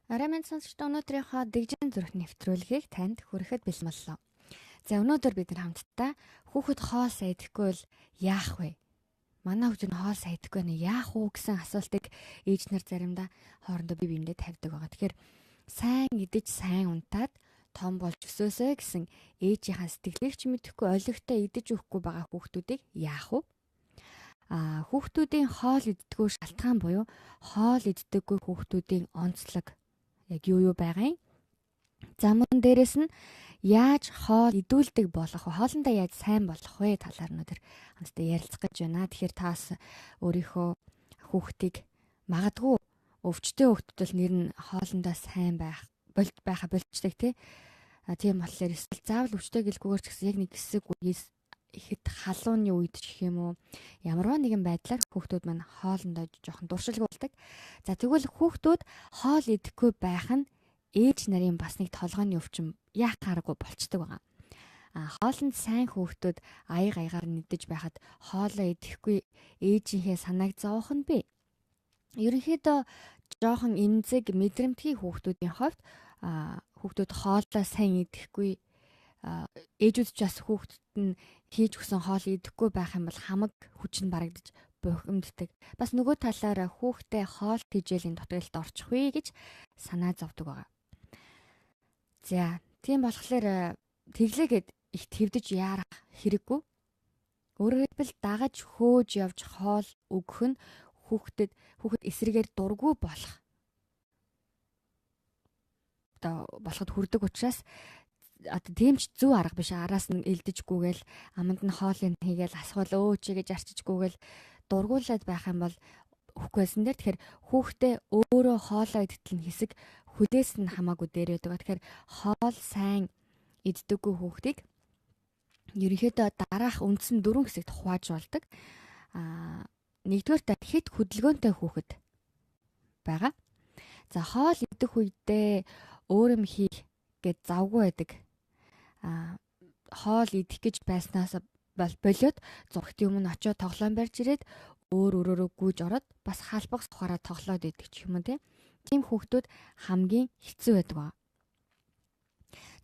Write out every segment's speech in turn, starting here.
Арай минь сонсогч өнөөдрийнхөө дэгжин зүрх нэвтрүүлгийг танд хүрэхэд бэлэн боллоо. За өнөөдөр бид нар хамтдаа хүүхэд хоол сайдахгүй бол яах вэ? Манай хүүхэд нь хоол сайдахгүй нэ яах вэ гэсэн асуултыг ээж нар заримдаа хоорондоо бие биендээ тавьдаг байгаа. Тэгэхээр сайн идэж сайн унтаад том болж өсөөсэй гэсэн ээжийнхаа сэтгэлийг ч мэдэхгүй олигтой идэж өгөхгүй байгаа хүүхдүүдийг яах вэ? Хүүхдүүдийн хоол иддэггүй шалтгаан буюу хоол иддэггүй хүүхдүүдийн онцлог яг юу байгаа юм? За мөн дээрэс нь яаж хоол идүүлдэг болох вэ? Хоолндоо яаж сайн болох вэ? Талаар өнөөдөр хамтдаа ярилцах гэж байна. Тэгэхээр таас өөрийнхөө хүүхдийг магадгүй өвчтөе хүүхдүүд бол нэр нь хоолндоо сайн байха болчдаг тий. Тийм болохоор эсвэл заавал өвчтөе гэлгүйгээр ч гэсэн яг нэг хэсэг үеэс ихэд халууны үед ч гэх юм уу ямарваа нэгэн байдлаар хүүхдүүд маань хоолндоо жоохон дуршилгүй болдог. За тэгвэл хүүхдүүд хоол идэхгүй байх нь ээж нарын бас нэг толгойн өвчин яах аргагүй болчдөг байгаа. Хоолнд сайн хүүхдүүд аягаар нэгдэж байхад хоолоо идэхгүй ээжийнхээ санааг зовох нь бий. Ерөнхийдөө жоохон эмзэг мэдрэмтгий хүүхдүүдийн хувьд хүүхдүүд хоолоо сайн идэхгүй ээжүүд ч бас хүүхдэд нь хийж өгсөн хоол идэхгүй байх юм бол хамаг хүч нь барагдаж бухимддаг. Бас нөгөө талаараа хүүхдээ хоол тэжээлийн дутагдлалд орчихвээ гэж санаа зовдөг байгаа. За тийм болохоор тэглээгээд их твдэж яарах хэрэггүй. Өөрөөр хэлбэл дагаж хөөж явж хоол өгөх нь хүүхэд эсрэгээр дургүй болоход хүрдэг учраас тийм ч зөв арга биш. Араас нь элдэжгүйгээл аманд нь хоолыг хийгээл асуул өөч гэж арчижгүйгээл дургуулад байх юм бол өгөхгүйсэн дээр тэгэхээр хүүхдээ өөрөө хоолоо идтэл хэсэг хөдөөс нь хамаагүй дээр байдаг. Тэгэхээр хоол сайн иддэггүй хүүхдийг ерөнхийдөө дараах үндсэн 4 хэсэгт хувааж болдог. Нэгдүгээр та хэд хөдөлгөөнтэй хүүхэд байгаа. За хоол идэх үедээ өөрөм хийх гэж завгүй байдаг. Хоол идэх гэж байснаас болоод зургт юм нь очиод тоглоом барьж ирээд өөрөөрөө гүйж ороод бас халбах сухаараа тоглоод идэг ч юм уу тийм хүүхдүүд хамгийн хэцүү байдаг.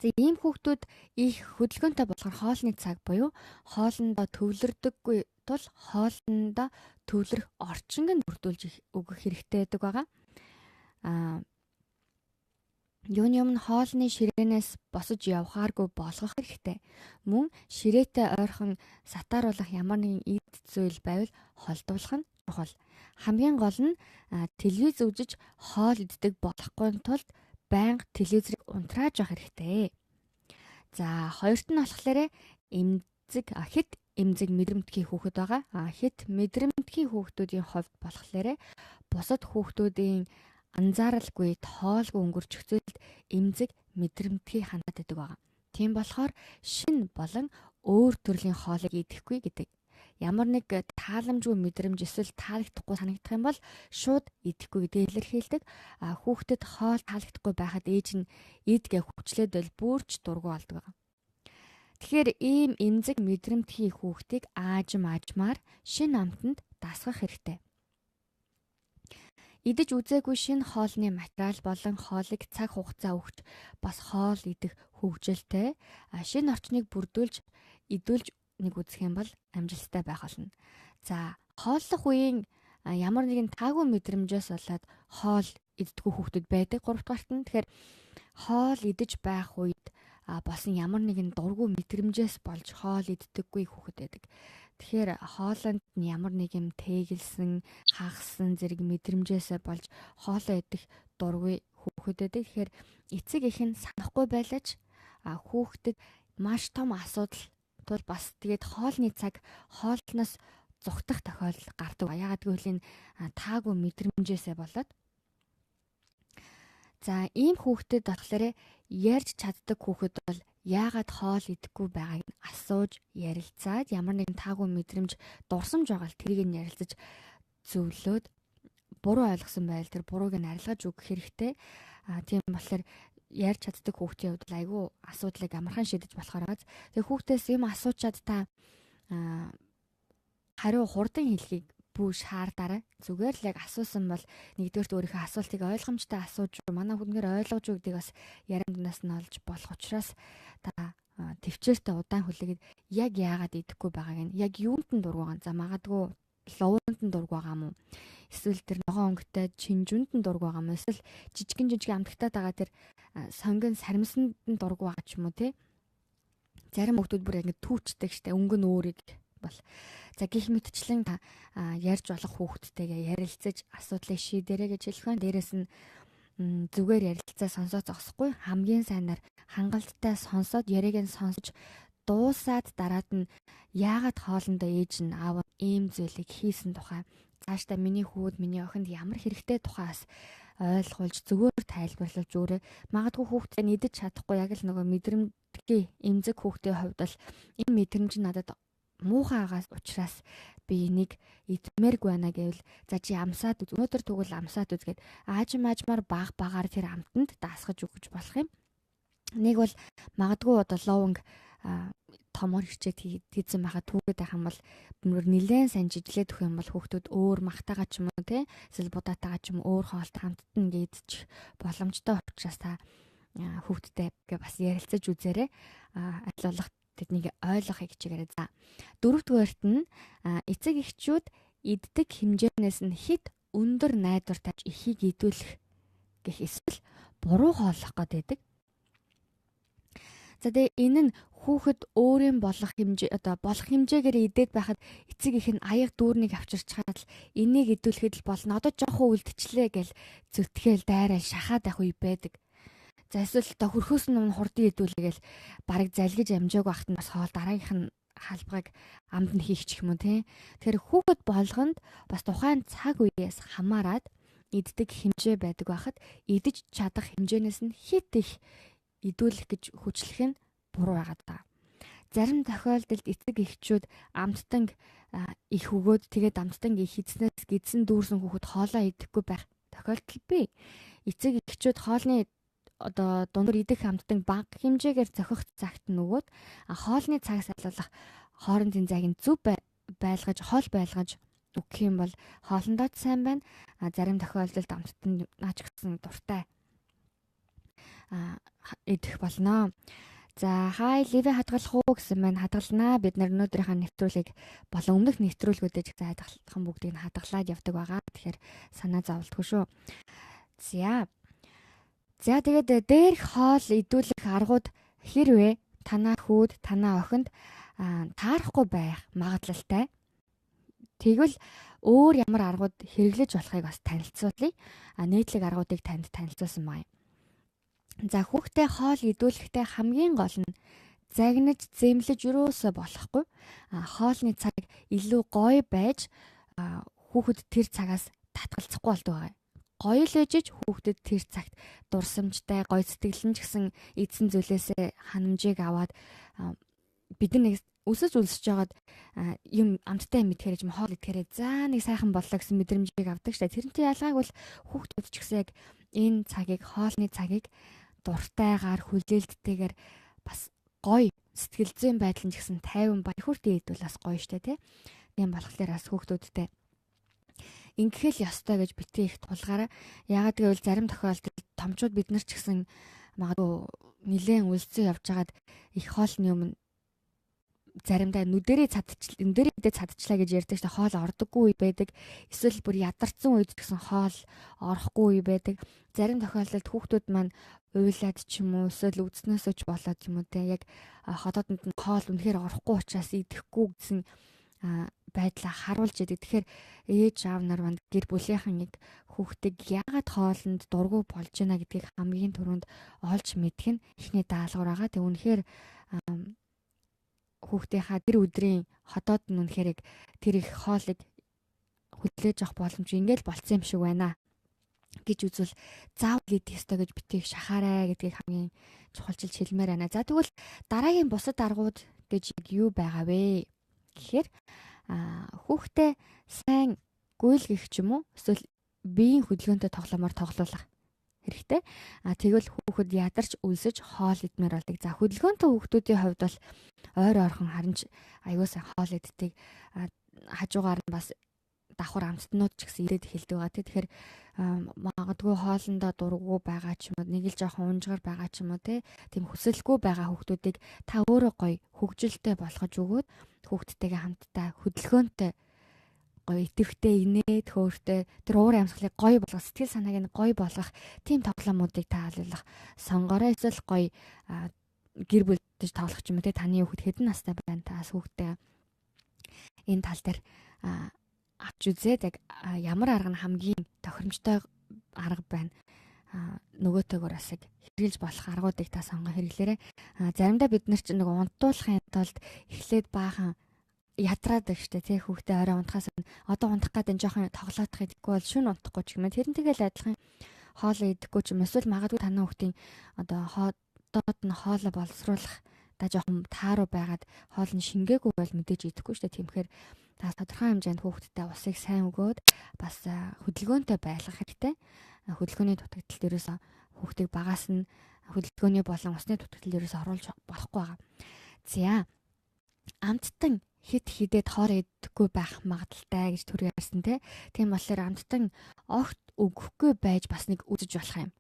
За ийм хүүхдүүд их хөдөлгөөнтэй болохоор хоолны цаг буюу хоолндоо төвлөрдөггүй тул хоолндоо төвлөрөх орчинг нь бүрдүүлж өгөх хэрэгтэй байдаг байгаа. Юуны өмнө хоолны ширээнээс босож явхааргүй болгох хэрэгтэй. Мөн ширээтэй ойрхон сатааруулах ямар нэгэн эд зүйл байвал холдуулах нь чухал. Хамгийн гол нь телевиз үзэж хоол иддэг болохгүй тулд байнга телевизийг унтрааж явах хэрэгтэй. За хоёрт нь болохоор хэд эмзэг мэдрэмтгий хүүхэд байгаа. Хэд мэдрэмтгий хүүхдүүдийн хувьд болохоор бусад хүүхдүүдийн анзааралгүй тоолгүй өнгөрчих зүйлд эмзэг мэдрэмтгий хандаад байдаг байгаа. Тийм болохоор шин болон өөр төрлийн хоолыг идэхгүй гэдэг. Ямар нэг тааламжгүй мэдрэмж эсвэл таалагдахгүй санагдах юм бол шууд идэхгүй гэдгийг илэрхийлдэг. Хүүхдэд хоол таалагдахгүй байхад ээж нь идгээ хүчлээд бол бүрч дургу болдог байгаа. Тэгэхээр ийм эмзэг мэдрэмтгий хүүхдийг аажмаар шин амтанд дасгах хэрэгтэй. Идэж үзээгүй шинэ хоолны материал болон хоолыг цаг хугацаа өгч бас хоол идэх хөгжилтэй шинэ орчныг идүүлж нэг үзэх юм бол амжилттай байх болно. За хооллох үеийн ямар нэгэн таагүй мэдрэмжээс болоод хоол иддэггүй хүүхдүүд байдаг 3 дахь нь. Тэгэхээр хоол идэж байх үед болсон ямар нэгэн дургүй мэдрэмжээс болж хоол иддэггүй хүүхэд байдаг. Тэгэхээр хоолонд нь ямар нэгэн тэгэлсэн, хагасан зэрэг мэдрэмжээс болж хоолоо идэх дургүй хүүхэд байдаг. Тэгэхээр эцэг эх нь санахгүй байлаач хүүхдэд маш том асуудал тул бас тэгээд хоолны цаг хоолноос зүгтах тохиолдол гардаг. Яагаад гэвэл энэ таагүй мэдрэмжээсээ болоод. За ийм хүүхдэд болохоор ярьж чаддаг хүүхэд бол яагаад хоол идэхгүй байгааг нь асууж ярилцаад ямар нэгэн таагүй мэдрэмж дурсамж байгаа л тэрийг нь ярилцаж зөвлөөд буруу ойлгосон байл тэр бурууг нь арилгаж өгөх хэрэгтэй. Тийм болохоор ярьж чаддаг хүүхдийн хувьд айгүй асуудлыг амархан шийдэж болохоор байгаа. Тэгээ хүүхдээс юм асуучаад та хариу хурдан хэлхийг бүү шаардаарай. Зүгээр л яг асуусан бол нэгдүгээрт өөрийнхөө асуултыг ойлгомжтой асууж, манай хүнээр ойлгож өгдгийг бас ярианднаас нь олж болох учраас та төвчээртэй удаан хүлээгээд яг яагаад идэхгүй байгааг нь яг юунд нь дургуйгаан. За магадгүй ловонд нь дург байгаа мó. Эсвэл тэр ногоон өнгөтэй чинжүнд нь дург байгаа мó. Эсвэл жижигэн амтгтаад байгаа тэр сонгон саримсанд нь дург байгаа ч юм уу тий. Зарим хүмүүс бүр ингэ түүчдэг штэ өнгө нь өөрийг бол. За гих мэтчлэн ярьж болох хүүхдтэйгээ ярилцаж асуудлыг шийдэрэй гэж хэлэх байна. Дээрээс нь зүгээр ярилцаа сонсоод зогсохгүй хамгийн сайнаар хангалттай сонсоод яриг нь сонсож дуусаад дараад нь яагаад хоолндоо ээж нь аав ийм зүйлийг хийсэн тухай цаашдаа миний хүүд миний охинд ямар хэрэгтэй тухайс ойлгуулж зүгээр тайлбарлаж өөрөө магадгүй хүүхдээ нэгдэж чадахгүй яг л нөгөө мэдрэмтгий эмзэг хүүхдийн хувьд бол энэ мэдрэмж надад муухай агаас учраас би энийг идмээргүй байна гэвэл за чи амсаад үз. Өнөөдөр тэгвэл амсаад үзгээд аажмаар багаар тэр амтанд даасгаж өгч болох юм. Нэг бол магадгүй одоо ловонг томор хичээд хийсэн байхад түүгээд байх юм бол нэлээд сайн жижиглээд өгөх юм бол хүүхдүүд өөр махтагаа ч юм уу те эсвэл будаатагаа ч юм өөр хоолтой хамттан идчих боломжтой учраас та хүүхдтэй бас ярилцаж үзээрэй. Адил болох тэднийг ойлгохыг хичээгээрэй. За дөрөвдүгээрт нь эцэг эхчүүд иддэг хэмжээнээс нь хит өндөр найдвар тавьж ихийг идүүлэх гэх эсвэл буруу хооллох гэдэг. За тэгээ энэ нь хүүхэд өөрийн болох хэмжээгээр идээд байхад эцэг их нь аяг дүүрнийг авчирч чадал энийг идүүлэхэд л болно. Одоо жоохон үлдчихлээ гэл зүтгэл дайрал шахаад байх үе байдаг. За эсвэл одоо хөрхөөс нь хурдан идүүлэгээл бараг залгиж амжааг байхад нь бас хоол дараагийнх нь халбагыг амд нь хийчих юм уу те. Тэгэхээр хүүхэд болгонд бас тухайн цаг үеэс хамаарад иддэг хэмжээ байдаг байхад идэж чадах хэмжээнээс нь хит их идүүлэх гэж хүчлэх нь буруу байгаа даа. Зарим тохиолдолд эцэг эхчүүд амттан их өгөөд тэгээд амттан их эзнээс гидсэн дүүрсэн хүүхэд хоолоо идэхгүй байх тохиолдол бий. Эцэг эхчүүд хоолны одоо дундуур идэх амттан бага хэмжээгээр зохих цагт нь өгөөд хоолны цаг сайлуулах хоорондын зайг нь зөв байлгаж өгөх юм бол хоолндоо ч сайн байна. Зарим тохиолдолд амттан наач гэсэн дуртай идэх болно. За хай ливэ хадгалах уу гэсэн маань хадгалнаа. Бид нар өнөөдрийнхээ нэвтрүүлгийг болон өмнөх нэвтрүүлгүүдэд ч хадгалсан бүгдийг нь хадгалаад явдаг байгаа. Тэгэхээр санаа зовлтгүй шүү. За тэгээд дээрх хоол идүүлэх аргууд хэрвээ танаа хүүд, танаа охинд таарахгүй байх магадлалтай. Тэгвэл өөр ямар аргууд хэрэглэж болохыг бас танилцуулъя. Нийтлэг аргуудыг танд танилцуулсан байна. За хүүхдээ хоол идүүлэхдээ хамгийн гол нь загнаж зэмлэж юусоо болохгүй. Хоолны цаг илүү гоё байж хүүхэд тэр цагаас татгалзахгүй болдог байгаа. Гоё л ээжж хүүхдэд тэр цагт дурсамжтай, гоё сэтгэлэн ч гэсэн эзэн зүйлээсээ ханамжийг аваад бид нэг өсөж жагаад юм амттай юм идэхээр юм хоол идэхээр за нэг сайхан боллоо гэсэн мэдрэмжийг авдаг штэ. Тэрнтэй ялгааг бол хүүхдүүд ч гэсэн яг энэ цагийг хоолны цагийг дуртайгаар хүлээлттэйгээр бас гоё сэтгэл зүйн байдал нь ч гэсэн тайван баяхүртэй идвэл бас гоё штэ тий. Тийм болохоор бас хүүхдүүдтэй ингэхэл ёстой гэж битгий их тулгаараа. Яагаад гэвэл зарим тохиолдолд томчууд бид нар ч гэсэн магадгүй нилээн үлцэн явж хагаад их хоолны өмнө заримдаа нүдэрээ цадчлаа гэж ярьдаг шүү дээ. Хоол ордоггүй үе байдаг. Эсвэл бүр ядарсан үед гэсэн хоол орохгүй үе байдаг. Зарим тохиолдолд хүүхдүүд маань уйлаад ч юм уу эсвэл үдснээсөө ч болоод ч юм уу те яг ходоодонд нь хоол үнэхээр орохгүй учраас идэхгүй гэсэн байдлаа харуулж яадаг. Тэгэхээр ээж аав нар манд гэр бүлийнхэн яг хүүхдийг яагаад хоолнд дургу болж байна гэдгийг хамгийн түрүүнд олж мэдэх нь ихний даалгавар байгаа. Тэг үнэхээр хүүхдийнхаа тэр өдрийн ходоод нь үнэхээр тэр их хоолыг хөдлөөж авах боломж ингээл болцсон юм шиг байна гэж үзвэл заавал идэх ёстой гэж битгий шахаарай гэдгийг хамгийн чухалчилж хэлмээр байна. За тэгвэл дараагийн бусад аргууд гэж юу байгаа вэ гэхээр хүүхдээ сайн гүйлгэх ч юм уу эсвэл биеийн хөдөлгөөнтэй тоглоомоор тоглуулах хэрэгтэй. Тэгвэл хүүхэд ядарч үлсэж хоол идмээр болдог. За хөдөлгөөнтэй хүүхдүүдийн хувьд бол ойр ойрхон харанч аюулсан хоол иддэг. Хажуугаар нь бас давхар амттнууд ч гэсэн ирээд эхэлдэг байгаа. Тэгэхээр магадгүй хоолндоо дурггүй байгаа ч юм уу, нэг л жоохон унжгар байгаа ч юм уу тийм хүсэлгүй байгаа хүүхдүүдийг та өөрөө гоё хөгжилтэй болгож өгөөд хүүхдтэйгээ хамтдаа хөдөлгөөнтэй гоё идэвхтэй инээд хөөртэй тэр уур амьсгалыг гоё болгох, сэтгэл санааг нь гоё болгох тийм тоглоомуудыг та хаалуулах сонгороо. Эсвэл гоё гэр бүлдэж тоглох ч юм уу таны хүүхэд хэдэн настай байна, таас хүүхдээ энэ тал дээр авч үзээд яг ямар арга нь хамгийн тохиромжтой арга байна, нөгөөтэйгөр бас яг хэрэгжилж болох аргуудыг та сонгоо хэрэглээрэй. Заримдаа бид нар чинь нэг унтуулахын тулд эхлээд баахан ядраадаг штэ тий, хүүхдээ орой унтахаас одоо унтах гэдэг нь жоохон тоглоодох идэхгүй бол шүн унтахгүй ч юм уу тэрэн тэгэл адилхан хоолоо идэхгүй ч юм эсвэл магадгүй танаа хүүхдийн одоо доод нь хоолоо боловсруулах та жоохон тааруу байгаад хоол нь шингээгүй бол мэдээж идэхгүй штэ. Тэгэхээр та тодорхой хэмжээнд хүүхдтэй усыг сайн өгөөд бас хөдөлгөөнтэй байлгах хэрэгтэй. Хөдөлгөөний дутагдалд ерөөсө хүүхдийг багаас нь хөдөлгөөний болон усны дутагдалд ерөөсө оруулж болохгүй байгаа. За амттан хит хидэд хоол идэхгүй байх магадaltaй гэж түр ярьсан тий. Тийм болохоор амттан огт өгөхгүй байж бас нэг үзэж болох юм.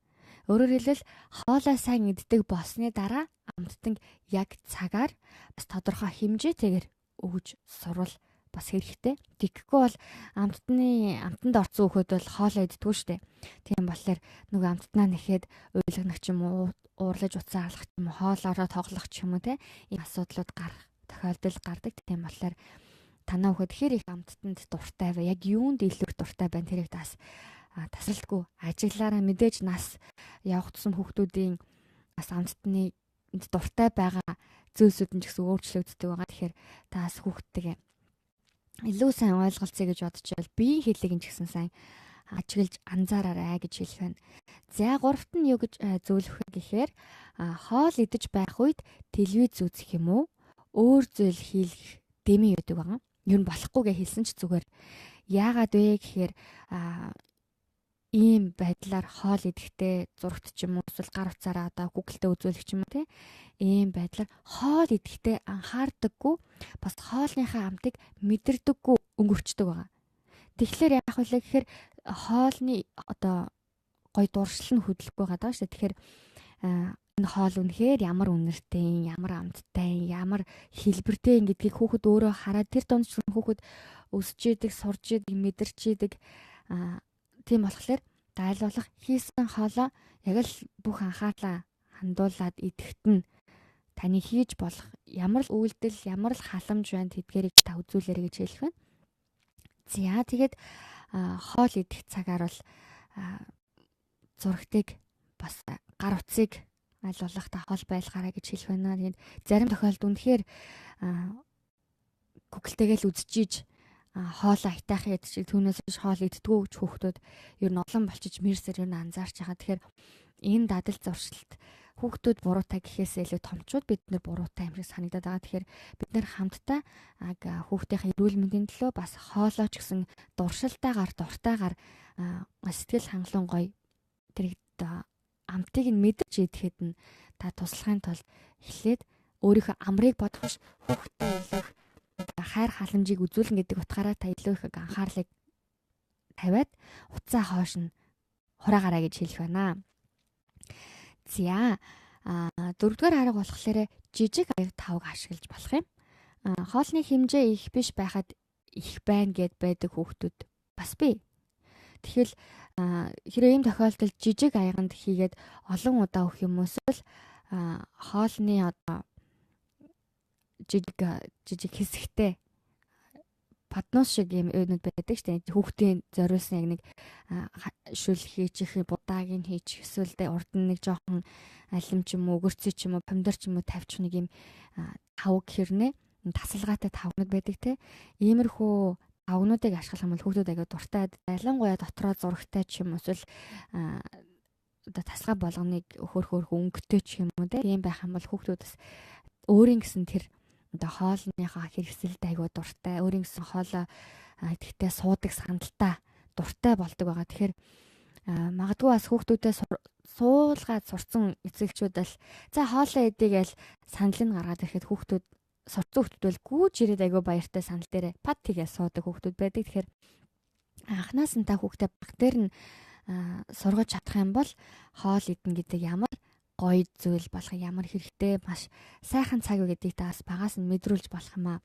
Өөрөөр хэлбэл хоолой сайн иддэг болсны дараа амттан яг цагаар бас тодорхой хэмжээтэйгээр өгж сурвал бас хэрэгтэй. Тэгэхгүй бол амттанд орсон хүүхэд бол хоолой иддэггүй штэ. Тийм болохоор нөгөө амттнаа нэхэд уйлгах ч юм уу, уурлаж уцаа алах ч юм уу, хоолоороо тоглох ч юм уу те ийм асуудлууд тохиолдол гардаг. Тийм болохоор танаа хүүхэд хэр их амттанд дуртай вэ? Яг юунд илүү дуртай байна тэрийг тас тасралтгүй ажиглаараа мэдээж нас явах тусам хүүхдүүдийн бас амттны дуртай байгаа зүйлсүүд нь ч гэсэн өөрчлөгддөг байгаа. Тэгэхээр таас хүүхдтэйгээ илүү сайн ойлголцъё гэж бодчихвол биеийн хэллэг нь ч гэсэн сайн ажиглаж анзаараарай гэж хэлэх байна. За гуравт нь юу гэж зөвлөх вэ гэхээр хоол идэж байх үед телевиз үзэх юм уу? Өөр зүйл хийх дэмий байдаг байгаа. Юу нь болохгүйгээ хэлсэн ч зүгээр. Яагаад вэ гэхээр ийм байдлаар хоол идэхдээ зурагт ч юм уу эсвэл гар утсаараа одоо Google-тэй үзүүлэх ч юм уу тийм ийм байдлаар хоол идэхдээ анхаардаггүй бас хоолныхаа амтыг мэдэрдэггүй өнгөрчдөг байгаа. Тэгэхээр яах вэ гэхээр хоолны одоо гой дуршил нь хөдлөхгүй байгаа даа шүү. Тэгэхээр энэ хоол үнэхээр ямар үнэртэй, ямар амттай, ямар хэлбэртэй гэдгийг хүүхэд өөрөө хараад тэр донд ч хүүхэд өсөж идэг, сурж идэг, мэдэрч идэг. Тийм болохоор дайлуулах хийсэн хоолоо яг л бүх анхаарлаа хандуулад идэхт нь таны хийж болох ямар л үйлдэл, ямар л халамж байна тэдгэрийг та үзүүлээрэй гэж хэлэх байна. За тэгээд хоол идэх цагаар бол зурагтыг бас гар утсыг айлуулах та хоол байлгаарай гэж хэлэх байна. Тэгээд зарим тохиолдолд үнэхээр Google-тэйгээ л үзчихийж хоолоо айтайхын идчих түүнээс биш хоол иддэггүй гэж хүүхдүүд ер нь олон болчиж мэрсээр ер нь анзаарч байгаа. Тэгэхээр энэ дадал зуршилт хүүхдүүд буруутай гэхээс илүү томчууд бид нэр буруутай юм шиг санагдаад байгаа. Тэгэхээр бид нэр хамтдаа хүүхдийн эрүүл мэндийн төлөө бас хоолоо ч гэсэн дуршилтайгаар дуртайгаар сэтгэл хангалуун гоё тэр амтыг нь мэдэрч идэхэд нь та туслахын тулд эхлээд өөрийнхөө амрыг бодох хүүхдтэй илүү хайр халамжийг үзүүлнэ гэдэг утгаараа та илүү их анхаарлыг тавиад уцаа хоош нь хураагараа гэж хэлэх байна. За дөрөвдүгээр арга болохоор жижиг аяг тавг ашиглаж болох юм. Хоолны хэмжээ их биш байхад их байна гэд байдаг хүүхдүүд бас бий. Тэгэхэл хэрэв ийм тохиолдолд жижиг аяганд хийгээд олон удаа өгөх юм эсвэл хоолны одоо жижиг хэсэгтэй паднус шиг юм өнөд байдаг шүү дээ. Хүүхдийн зориулсан яг нэг шүл хийчих, будаагийн хийчих, эсвэл урд нь нэг жоохон алим ч юм уу, өгөрцөй ч юм уу, помидор ч юм уу тавьчих нэг юм тавг хэрнээ тасалгаатай тавгнууд байдаг те. Иймэрхүү тавгнуудыг ашиглах юм бол хүүхдүүд аяга дуртай, ялангуяа дотроо зурагтай ч юм уу, эсвэл одоо тасалгаа болгоныг хөөх өнгөтэй ч юм уу те. Тийм байх юм бол хүүхдүүд бас өөрийн гэсэн тэр одоо хоолныхаа хэрэгсэлд айгуу дуртай, өөрийн гэсэн хоолоо идэхдээ суудаг сандалтай дуртай болдог байгаа. Тэгэхээр магадгүй бас хүүхдүүдээ суулгаад сурцсан эцэгчүүд л за хоолоо идэгээл санал нь гаргаад ирэхэд хүүхдүүд сурцсан хүүхдүүд бол гүйж ирээд айгуу баяртай санал дээрээ пат хийгээ суудаг хүүхдүүд байдаг. Тэгэхээр анханаас нь та хүүхдээ баг дээр нь сургаж чадах юм бол хоол идэн гэдэг ямар гоё зүйл болох, ямар хэрэгтэй, маш сайхан цаг гэдгийг та бас багаас нь мэдрүүлж болох юм аа.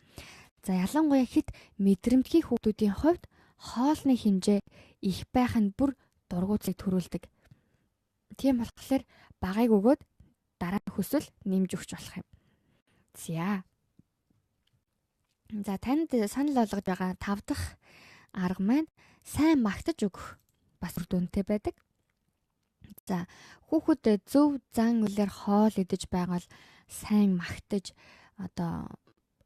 За ялангуяа хэд мэдрэмтгий хүүхдүүдийн хувьд хоолны хэмжээ их байх нь бүр дургуутсыг төрүүлдэг. Тийм болохоор багыг өгөөд дараа нь хүсвэл нэмж өгч болох юм. За танд санал болгож байгаа 5 дахь арга маань сайн магтаж өгөх бас үр дүнтэй байдаг. За хүүхэд зөв зан үйлээр хоол идэж байгаад сайн магтаж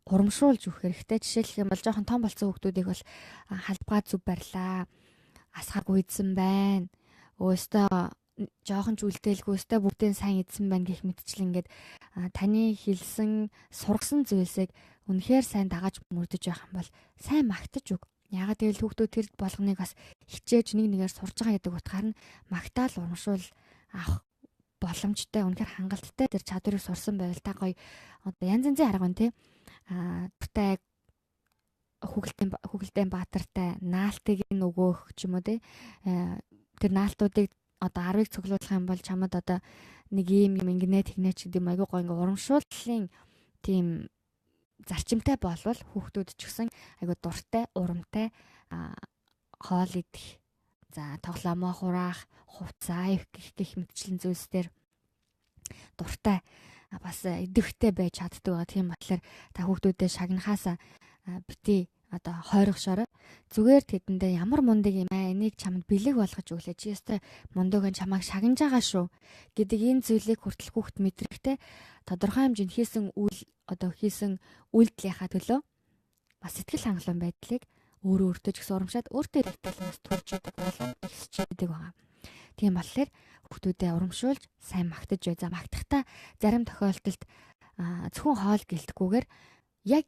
урамшуулж өгөх хэрэгтэй. Жишээлх юм бол жоохон том болсон хүүхдүүдийг бол халбгаа зүв барьлаа. Асгаргүй идсэн байна. Өөстөө жоохон ч үлдээлгүй, өөстөө бүгдээ сайн идсэн байна гэх мэтчлэн ингээд таны хэлсэн, сургасан зүйлсийг үнэхээр сайн дагаж мөрдөж байх юм бол сайн магтаж өг. Яагаад гэвэл хүүхдүүд тэр болгоныг бас хичээж нэг нэгээр сурж байгаа гэдэг утгаар нь магтаал урамшуул авах боломжтой, үнэхээр хангалттай тэр чадварыг сурсан байвал та гоё янз янзын арга байна тий. Туртай хүүхэлдэйн баатартай наалтыг нөгөөх ч юм уу тий. Тэр наалтуудыг 10-ыг цуглуулах юм бол чамд нэг юм ингэнэ тэгнэ ч гэдэг юм айгүй гоё ингээ урамшууллын тийм зарчимтай болвол хүүхдүүд ч гэсэн айгүй дуртай, урамтай хоол идэх, за тоглоомоо хураах, хувцаа ивэх гэх мэтчлэн зүйлсээр дуртай бас идэвхтэй байж чаддаг. Тийм болохоор та хүүхдүүдэд шагнахаас бити хойрогшоорой. Зүгээр тэдэндээ ямар мундаг юм аа, энийг чамд бэлэг болгож өглөө. Чи ёстой мундаг нь чамайг шагнаж байгаа шүү гэдэг энэ зүйлийг хүртэл хүүхд мэдрэхтэй тодорхой хэмжээнд хийсэн үйлдэлийнхаа төлөө бас сэтгэл хангалуун байдлыг өөрөө өөртөө ч гэсэн урамшаад өөртөө ихтэй бас төрж идэг болон ихсэж идэг байгаа. Тийм болохоор хүүхдүүдэд урамшуулж сайн магтаж бай. За магтахдаа зарим тохиолдолд зөвхөн хоол гэлтэхгүйгээр яг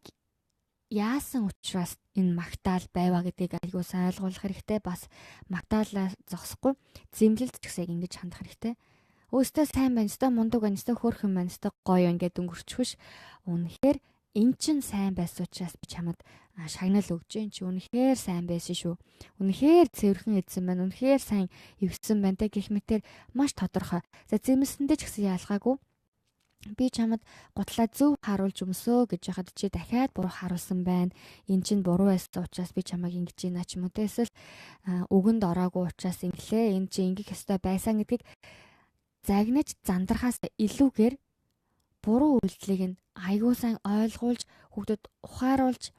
яасан учраас энэ магтаал байваа гэдгийг айгүй сайн ойлгуулах хэрэгтэй. Бас магтаалаа зогсохгүй зэмлэлд ч гэсэн ингэж хандах хэрэгтэй. Өөстөө сайн байна, өөстөө мундаг байна, өөстөө хөөрхөн байна, өөстөө гоё байна гэдэг өнгөрчихвш. Үнэхээр эн чин сайн байсан учраас би чамд шагнал өгч जैन чи үнэхээр сайн байсан шүү. Үнэхээр цэвэрхэн идсэн байна. Үнэхээр сайн эвссэн байна те гэх мэтэр маш тодорхой. За зэмлэсэндээ ч гэсэн ялгаагүй. Би чамд гутлаа зөв харуулж өмсөө гэж яхад чи дахиад буруу харуулсан байна. Эн чинь буруу байсан учраас би чамайг ингэж ийна ч юм уу те. Эсвэл өгөнд ороогүй учраас инглээ. Энд чи ингэх ёстой байсан гэдгийг загнаж зандрахаас илүүгээр буруу үйлдэлийг нь айгуу сайн ойлгуулж хүүхдэд ухааруулж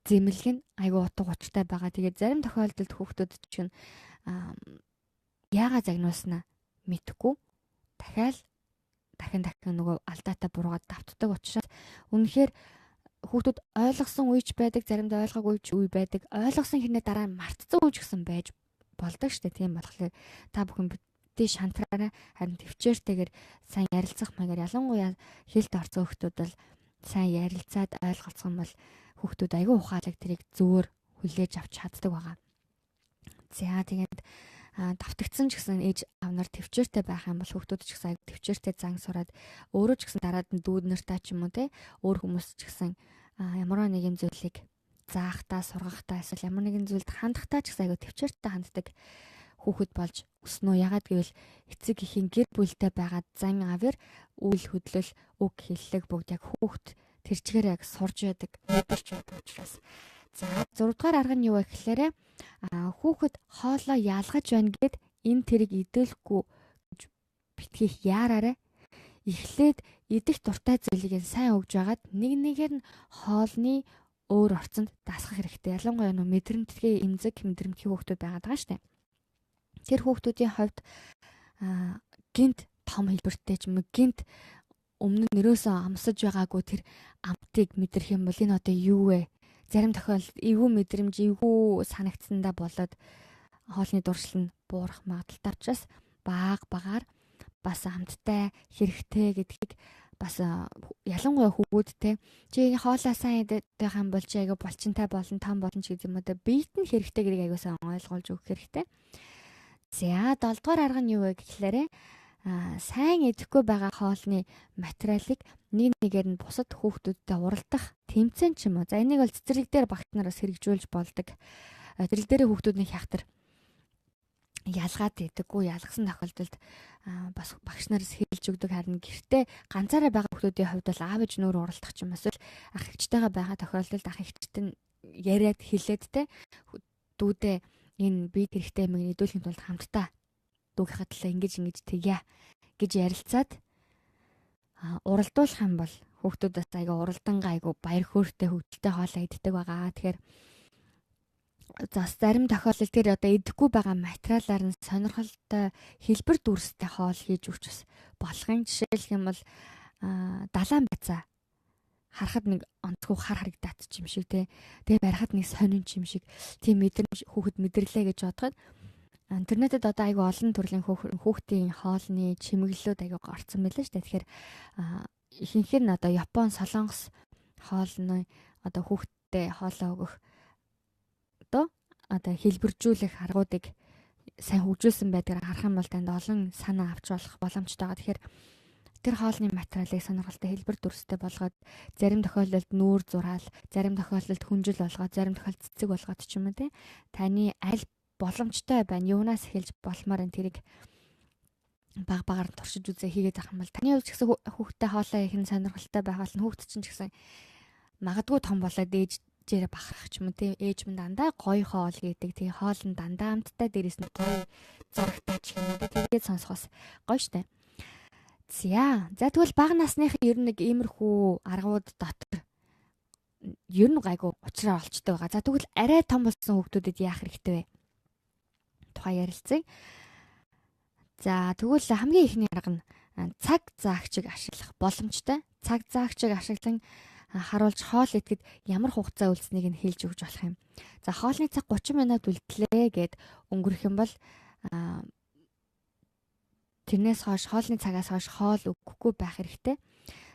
зэмлэх нь айгуу утга учиртай байгаа. Тэгээд зарим тохиолдолд хүүхдүүд чинь яагаад загнуулснаа мэдэхгүй дахин нөгөө алдаатай буруугаад давтдаг учраас үнэхээр хүүхдүүд ойлгосон үеч байдаг, заримдаа ойлгоогүй үе байдаг. Ойлгосон хэрнээ дараа нь мартцсан үе гэсэн байж болдог штэ. Тийм болохоор та бүхэн бити шантраараа харин төвчээртэйгээр сайн ярилцах маягаар ялангуяа хэлд орцсон хүүхдүүд бол сайн ярилцаад ойлголцох юм бол хүүхдүүд аягүй ухаалаг тэрийг зөвөр хүлээж авч чаддаг байгаа. За тэгээд давтагдсан ч гэсэн ээж аав нар төвчээртэй байх юм бол хүүхдүүд ч гэсэн аягүй төвчээртэй зан сураад өөрөө ч гэсэн дараад нь дүүд нартаа ч юм уу те өөр хүмүүс ч гэсэн ямар нэгэн зүйлийг заахтаа сургахтаа эсвэл ямар нэгэн зүйлд хандахтаа ч гэсэн аягүй төвчээртэй ханддаг хүүхэд болж өснө. Ягаад гэвэл эцэг эхийн гэр бүлтэй байгаад зан аваар үйл хөдлөл үг хэллэг бүгд яг хүүхэд тэр чигээр яг сурж яадаг мэдэрч байдаг учраас. За 6 дугаар арга нь юу вэ гэхээр хүүхэд хоолоо яалгаж байна гэд энэ тэрэг идэлэхгүй гэж битгий яараарэ. Эхлээд идэх дуртай зүйлийг сайн өгж байгаад нэг нэгээр нь хоолны өөр орцонд дасгах хэрэгтэй. Ялангуяа мэдрэмтгий эмзэг мэдрэмтгий хүүхдүүд байгаад байгаа штэ. Тэр хүүхдүүдийн хувьд гинт том хэлбэртэй ч юм уу гинт өмнө нь нэрөөсөө амсаж байгаагүй тэр амтыг мэдрэх юм бол энэ одоо юу вэ? Зарим тохиолдолд эвгүй мэдрэмж, эвгүй санагдсандаа болоод хоолны дуршил нь буурах магадaltaй учраас багаар бас амттай хэрэгтэй гэдгийг бас ялангуяа хүүхдтэй чи хоолоо сайн идэх юм бол чи аяга булчинтай болон том болно ч гэдэг юм уу биет нь хэрэгтэй гэдгийг аяга сайн ойлгуулж өгөх хэрэгтэй. За 7 дугаар арга нь юу вэ гэхлээрээ сайн идэхгүй байгаа хоолны материалыг нэг нэгээр нь бусад хүүхдүүдтэй уралдах тэмцээн ч юм уу. За энийг бол цэцэрлэг дээр багт нараас хэрэгжүүлж болдог Тэрэл дээрээ хүүхдүүдний хягтар ялгаад идэггүй, ялгсан тохиолдолд бас багш нараас хэлж өгдөг. Харин гэртээ ганцаараа байгаа хүүхдүүдийн хувьд бол аав ээж нөр уралдах ч юм эсвэл ах эгчтэйгээ байгаа тохиолдолд ах эгчт нь яриад хэлээд те дүүдээ энэ бие хэрэгтэй юм нэдүүлэхийн тулд хамтдаа дүүгийнхаа талаа ингэж тэгье гэж ярилцаад уралдуулах юм бол хүүхдүүдээс айгаа уралдангаа айгу баяр хөөртэй хөвгөлтэй хоолоо иддэг байгаа. Тэгэхээр зас зарим тохиолдолд тэр одоо идэхгүй байгаа материалаар нь сонирхолтой хэлбэр дүрстэй хоол хийж өгч бас болохын. Жишээлх юм бол далайн байцаа харахад нэг онцгой хар харагдаад ч юм шиг те. Тэгээ барихад нэг сонин ч юм шиг тийм мэдрэмж хүүхэд мэдэрлээ гэж бодоход интернетэд одоо айгүй олон төрлийн хүүхдийн хоолны чимэглэлүүд айгүй орцсон байлаа шүү дээ. Тэгэхээр ихэнх нь одоо Япон, Солонгос хоолны одоо хүүхдтэй хоолоо өгөх одоо хэлбэржүүлэх аргуудыг сайн хөгжүүлсэн байдгаар харах юм бол танд олон санаа авч болох боломжтой байгаа. Тэгэхээр тэр хоолны материалыг сонирхолтой хэлбэр дүрстэй болгоод зарим тохиолдолд нүүр зураал, зарим тохиолдолд хүнжил болгоод, зарим тохиолдолд цэцэг болгоод ч юм уу те. Таны аль боломжтой байна, юунаас эхэлж болмоор энэ тэрийг баг багаар туршиж үзээ хийгээд авах юм бол таны хувьд ч гэсэн хүүхдтэй хоолоо их нь сонирхолтой байхал нь хүүхд чинь ч гэсэн магадгүй том болоод ээжээрээ бахарах ч юм уу тийм ээж минь дандаа гоё хоол гэдэг. Тэгээ хоол нь дандаа амттай, дээрэс нь гоё зурагтай ч юм уу тэгээд сонсохоос гоё штэ. За тэгвэл бага насныхын ер нь нэг иймэрхүү аргууд дотор ер нь гайгүй уучраа олчтой байгаа. За тэгвэл арай том болсон хүүхдүүдэд яах хэрэгтэй вэ? Тухай ярилцъя. За тэгвэл хамгийн ихний арга нь цаг заагчийг ашиглах боломжтой. Цаг заагчийг ашиглан харуулж хоол идэхэд ямар хугацаа үлдсэнийг нь хэлж өгч болох юм. За хоолны цаг 30 минут үлдлээ гэд өнгөрөх юм бол тэрнээс хойш хоолны цагаас хойш хоол өгөхгүй байх хэрэгтэй.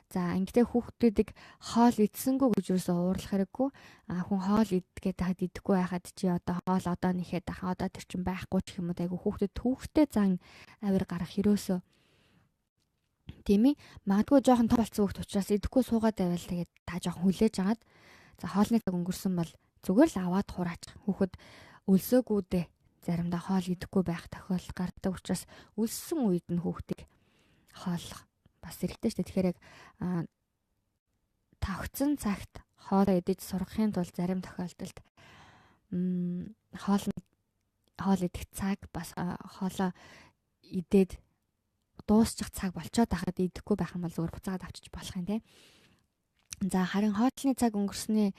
За ингэхдээ хүүхдүүдийг хоол идсэнгүү гэж юусоо уурлах хэрэггүй. Хүн хоол идгээд тахад идэхгүй байхад чи одоо хоол одоо нэхэд ахаа одоо тэр чин байхгүй ч юм уу айгу хүүхдэд түүхтэй зан авир гарах ерөөсөө тийм ээ. Магадгүй жоохон том болсон хүүхд учраас идэхгүй суугаад байвал тэгээд та жоохон хүлээж агаад за хоолны цаг өнгөрсөн бол зүгээр л аваад хураачих. Хүүхэд өлсөөгүүдээ заримдаа хоол идэхгүй байх тохиолдол гардаг учраас өлссөн үед нь хүүхдийг хооллох бас хэрэгтэй шүү дээ. Тэгэхээр яг тавцсан цагт хоолоо идэж сургахын тулд зарим тохиолдолд хоол идэх цаг бас хоолоо идээд дуусчих цаг болцоод байхад идэхгүй байх юм бол зүгээр буцаагаад авчиж болох юм тийм. За харин хоолны цаг өнгөрсний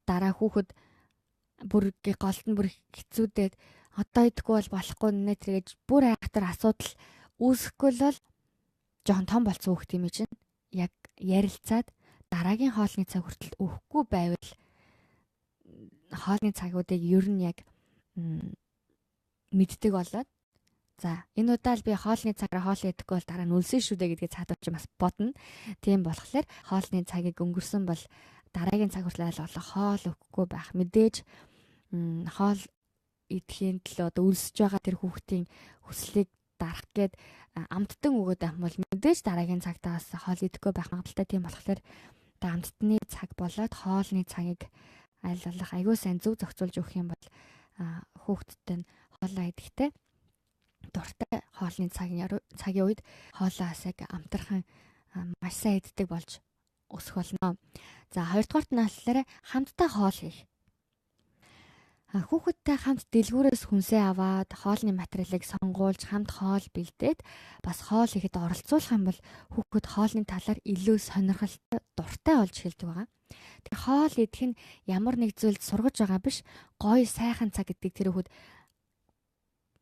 дараа хүүхэд бүр голт нь бүр хэцүүдээд одоо идэхгүй бол болохгүй нэ тэргэж бүр айхтар асуудал үүсэхгүй л жоохон том болсон хүүхд юм чинь яг ярилцаад дараагийн хоолны цаг хүртэл өгөхгүй байвал хоолны цагуудыг ер нь яг мэддэг болоод за энэ удаа л би хоолны цагаараа хоол идэхгүй бол дараа нь өлсөн шүү дээ гэдгийг цаадуулж бас бодно. Тийм болохоор хоолны цагийг өнгөрсөн бол дараагийн цаг хүртэл айл болох хоол өгөхгүй байх. Мэдээж хоол идэхийн төлөө одоо өлсөж байгаа тэр хүүхдийн хүслийг дарах гээд амттан өгөөд авах бол мэдээж дараагийн цагтаас хоол идэхгүй байх магадaltaй. Тийм болохоор амттны цаг болоод хоолны цагийг айл болох аягүй сайн зөв зохицуулж өгөх юм бол хүүхдтэй нь хоолоо идэхтэй дуртай хоолны цагийн үед хоолоос яг амтрахын маш сайн иддэг болж өсөх болно. За хоёрдугаарт нь болохоор хамтдаа хоол хийх. Хүүхэдтэй хамт дэлгүүрээс хүнсээ аваад хоолны материалыг сонгуулж хамт хоол бэлдээд бас хоол ихэд оролцуулах юм бол хүүхэд хоолны талаар илүү сонирхолтой дуртай болж эхэлдэг байгаа. Тэр хоол идэх нь ямар нэг зүйлд сургаж байгаа биш, гоё сайхан цаг гэдэг тэр хүүхэд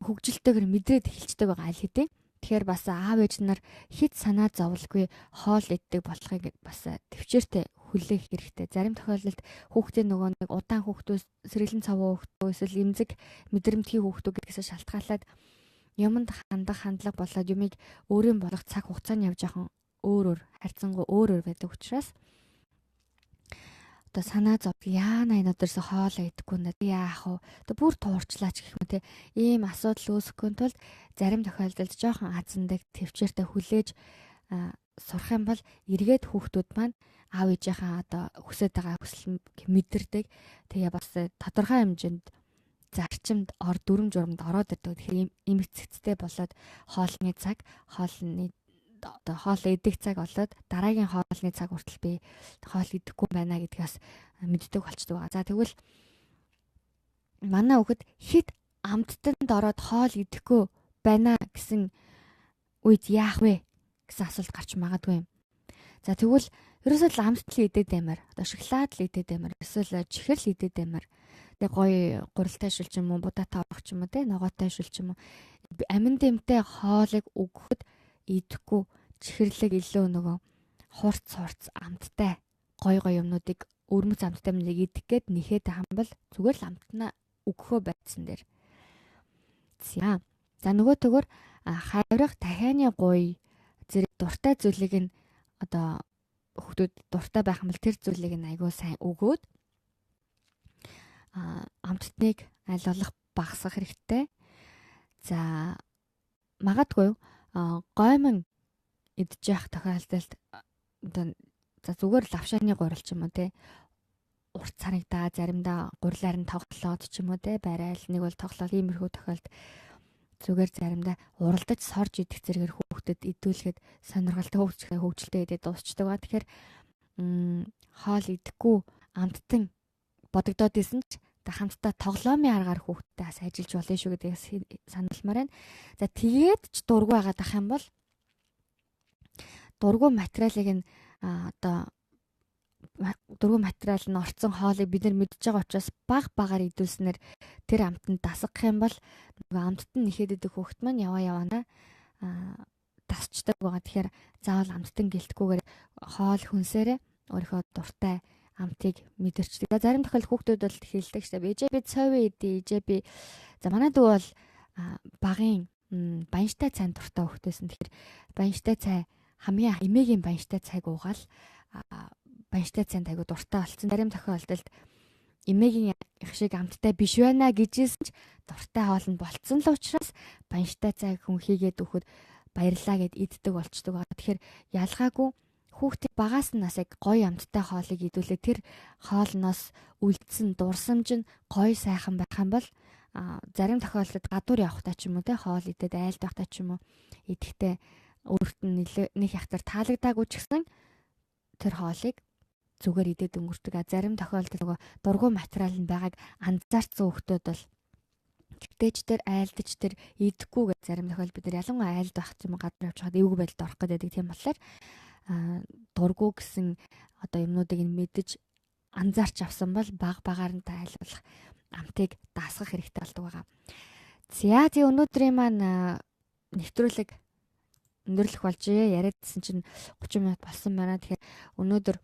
хөгжилтэйгээр мэдрээд эхэлждэг байгаа аль хэдийн. Тэгэхээр бас аав ээж нар хит санаа зовлгүй хоол иддэг болохыг бас төвчээртэй хүлээх хэрэгтэй. Зарим тохиолдолд хүүхдийн нөгөө нэг удаан хүүхдүүд, сэргэлэн цавуу хүүхдүүд, эсвэл эмзэг мэдрэмтгий хүүхдүүд гэдгээс шалтгаалаад юмд хандах хандлага болоод юмыг өөрийн болох цаг хугацааны явж яхан өөр харьцангуй өөр байдаг учраас одоо санаа зов яана энэ өдөрсө хоолоо идэхгүй надад яах вэ? Одоо бүр туурчлаач гэх юм те. Ийм асуудал үүсэхгүй тулд зарим тохиолдолд жоохон азандаг төвчээртэй хүлээж сурах юм бол эргээд хүүхдүүд маань аав ээжийнхээ одоо хүсэж байгаа хүсэл мэдэрдэг. Тэгээ бас тодорхой хэмжээнд зарчимд дүрм журамд ороод ирдэг. Тэгэхээр им эцэгцтэй болоод хоолны цаг, одоо хоол идэх цаг болоод дараагийн хоолны цаг хүртэл би хоол идэхгүй байна гэдгээс мэддэг болчдөг байгаа. За тэгвэл манай хүүхэд хэд амттанд ороод хоол идэхгүй байна гэсэн үед яах вэ гэсэн асуулт гарч магадгүй юм. За тэгвэл ерөөсөө л амттал идээд баймаар, одоо шоколад л идээд баймаар, эсвэл чихэр л идээд баймаар. Тэг гоё гурилтай шил ч юм уу, будаатай орох ч юм уу, те ногоотой шил ч юм уу. Амин дэмтэй хоолыг өгөхөд идэхгүй чихэрлэг илүү нөгөө хурц амттай гоё юмнуудыг өрмөц амттай юмныг идэх гээд нэхэд хамбал зүгээр л амтнаа өгөхөө байцсан дээр. За нөгөө төгөр хаврах дахианы гуй зэрэг дуртай зүйлийг нь одоо хүүхдүүд дуртай байх юм бол тэр зүйлийг нь айгүй сайн өгөөд амттныг аль болох багасгах хэрэгтэй. За магадгүй гоймон идж явах тохиолдолд одоо за зүгээр лавшааны гурил ч юм уу те урт царагдаа заримдаа гурилаар нь тоглоод ч юм уу те барайл нэг бол тоглол иймэрхүү тохиолдолд зүгээр заримдаа уралдаж сорж идэх зэрэгээр хүүхдэд идүүлэхэд сонирхолтой хөгжилтэй идээд дуусчдаг ба. Тэгэхээр хоол идэхгүй амттан бодогдоод исэн ч хамтдаа тоглоомын аргаар хүүхдтэй бас ажиллаж болно шүү гэдгээс сануулмаар байна. За тэгээд ч дургу байгаад ах юм бол дургу материалыг нь одоо дургу материал нь орцсон хоолыг бид нар мэдж байгаа учраас багаар идүүлснээр тэр амттанд дасгах юм бол нөгөө амттан нэхэд идэх хүүхэд маань яваа тасчдаг байгаа. Тэгэхээр заавал амттан гэлтгүүгээр хоол хүнсээрээ өөрийнхөө дуртай амтыг мэдэрчдэг. Зарим тохиолдолд хүүхдүүд бол хэлдэг шүү дээ. Ээжээ би цовь идэ, ээжээ би за манай дүү бол багын баянштай цай дуртай хүүхдээсэн. Тэгэхээр баянштай цай хамгийн эмээгийн баянштай цайг уугаал баянштай цайнд айгу дуртай болсон. Зарим тохиолдолд эмээгийн их шиг амттай биш байна гэжсэн ч дуртай хоол нь болцсон л учраас баянштай цайг хүн хийгээд өгөхөд баярлаа гэд иддэг болчдөг. Тэгэхээр ялгаагүй хүүхдийн багаас нь бас яг гоё амттай хоолыг идүүлээ тэр хоолноос үлдсэн дурсамж нь гоё сайхан байх юм бол зарим тохиолдолд гадуур явахтаа ч юм уу те хоол идээд айлд байхтаа ч юм уу идэхдээ өөрт нь нэг хятар таалагдаагүй ч гэсэн тэр хоолыг зүгээр идээд өнгөрдөг. Зарим тохиолдолд нөгөө дургу материал нь байгааг анзаарсан хүүхдүүд бол тэгтээч тэр айлдаж тэр идэхгүй гэж зарим тохиолдолд бид нар ялангуяа айлд байх юм гадуур явж хаад эвгүй байдалд орох гэдэг тийм болохоор дургу гэсэн одоо юмнуудыг мэдэж анзаарч авсан бол багаар нь тайлбарлах амтыг даасгах хэрэгтэй болдог байгаа. За тий өнөөдрийн маань нэвтрүүлэг өндөрлөх болжээ. Яриадсэн чинь 30 минут болсон байна. Тэгэхээр өнөөдөр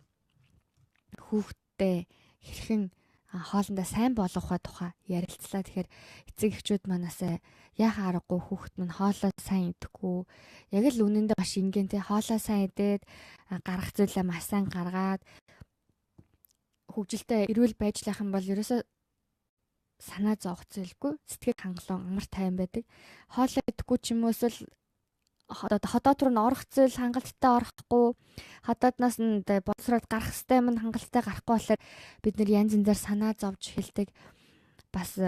хүүхдтэй хэрхэн хоолндоо сайн болгох тухай ярилцлаа. Тэгэхээр эцэг эхчүүд манаас яхаа аргагүй хүүхэд минь хоолоо сайн идэхгүй. Яг л үнэндээ маш ингийн те хоолоо сайн идээд гарах зүйлээ маш сайн гаргаад хөгжилтэй эрүүл байж лах юм бол ерөөсөө санаа зовох зүйлгүй сэтгэл хангалуун амар тайван байдаг. Хоолоо идэхгүй ч юм уу эсвэл хотод руу н орох зүйл хангалттай орохгүй хотоодноос нь боловсроод гарах хэвээр мань хангалттай гарахгүй болохоор бид нэр янз янзаар санаа зовж эхэлдэг. Бас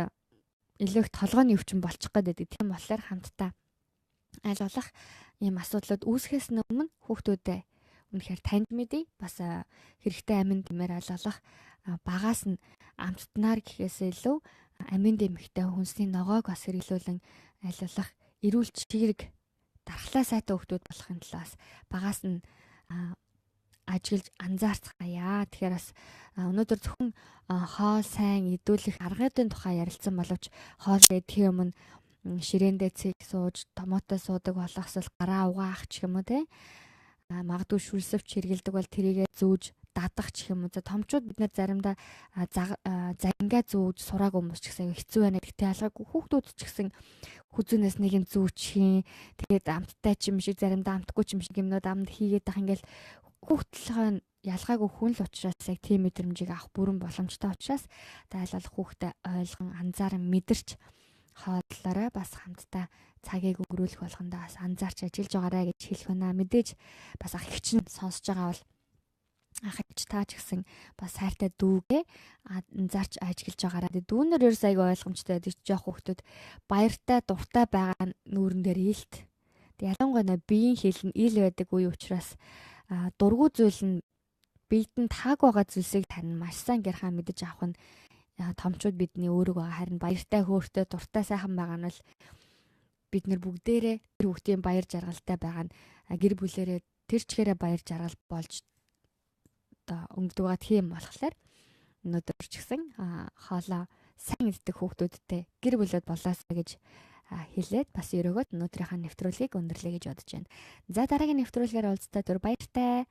илүү их толгойн өвчин болчих гээд байдаг. Тийм болохоор хамтдаа аль болох ийм асуудлууд үүсгэхээс өмнө хүүхдүүдэд үнэхээр танд мэдээ бас хэрэгтэй амин дэмээр аль болох багаас нь амттнаар гэхээс илүү амин дэмхтэй хүнсний ногоог бас хэрэглүүлэн аль болох эрүүл чирэг дархлаа сайтай хүүхдүүд болохын тулд багаас нь ажиглаж анзаарцгаая. Тэгэхээр бас өнөөдөр зөвхөн хоол сайн идүүлэх аргуудын тухай ярилцсан боловч хоол идэхийн өмнө ширээндээ цэг сууж, томоотой суудаг болох эсвэл гараа угаах ч юм уу те. Магадгүй шүлсэвч хэргэлдэг бол тэрийгэ зүүж дадах ч юм уу. За томчууд бид нар заримдаа загингаа зүүж сураагүй хүмүүс ч гэсэн хэцүү байна гэдэгт ялгаагүй. Хүүхдүүд ч гэсэн хүзүүнээс нэг юм зүүчих. Тэгээд амттай ч юм шиг заримдаа амтгүй ч юм шиг юмнууд амд хийгээд байх ингээл хүүхдийн ялгаагүй хүн л учраас яг тийм мэдрэмжийг авах бүрэн боломжтой учраас аль болох хүүхдэд ойлгон анзааран мэдэрч хооллороо бас хамтдаа цагийг өнгөрүүлэх болгондоо бас анзаарч ажиллаж байгаарэ гэж хэлэх байна. Мэдээж бас ах эгч нь сонсож байгаа бол ах эгч таа ч гэсэн бас хайртай дүүгээ анзаарч ажиллаж байгаараа. Дүүнэр ерөөс аяга ойлгомжтой байдаг жоох хүүхдүүд баяртай дуртай байгаа нүүрэн дээр илт. Ялангуяа биеийн хил нь ил байдаг үе учраас дургүй зүйл нь биед нь тааг байгаа зүйлсийг тань маш сайн гэрхаа мэдэж авах нь томчууд бидний өөрөг байгаа. Харин баяртай хөөртэй дуртай сайхан байгаа нь л бид нар бүгдээрээ тэр хүүхдийн баяр жаргалтай байгаа нь гэр бүлэрээ тэр чигээрээ баяр жаргал болж өнгөдөг байгаа тийм болохоор өнөөдөр ч гэсэн хоолоо сайн иддэг хүүхдүүдтэй гэр бүлэд болоосаа гэж хэлээд бас өрөөгөөд өнөөдрийнхээ нэвтрүүлгийг өндөрлөе гэж бодож байна. За дараагийн нэвтрүүлгээр уулзтаа түр баяртай.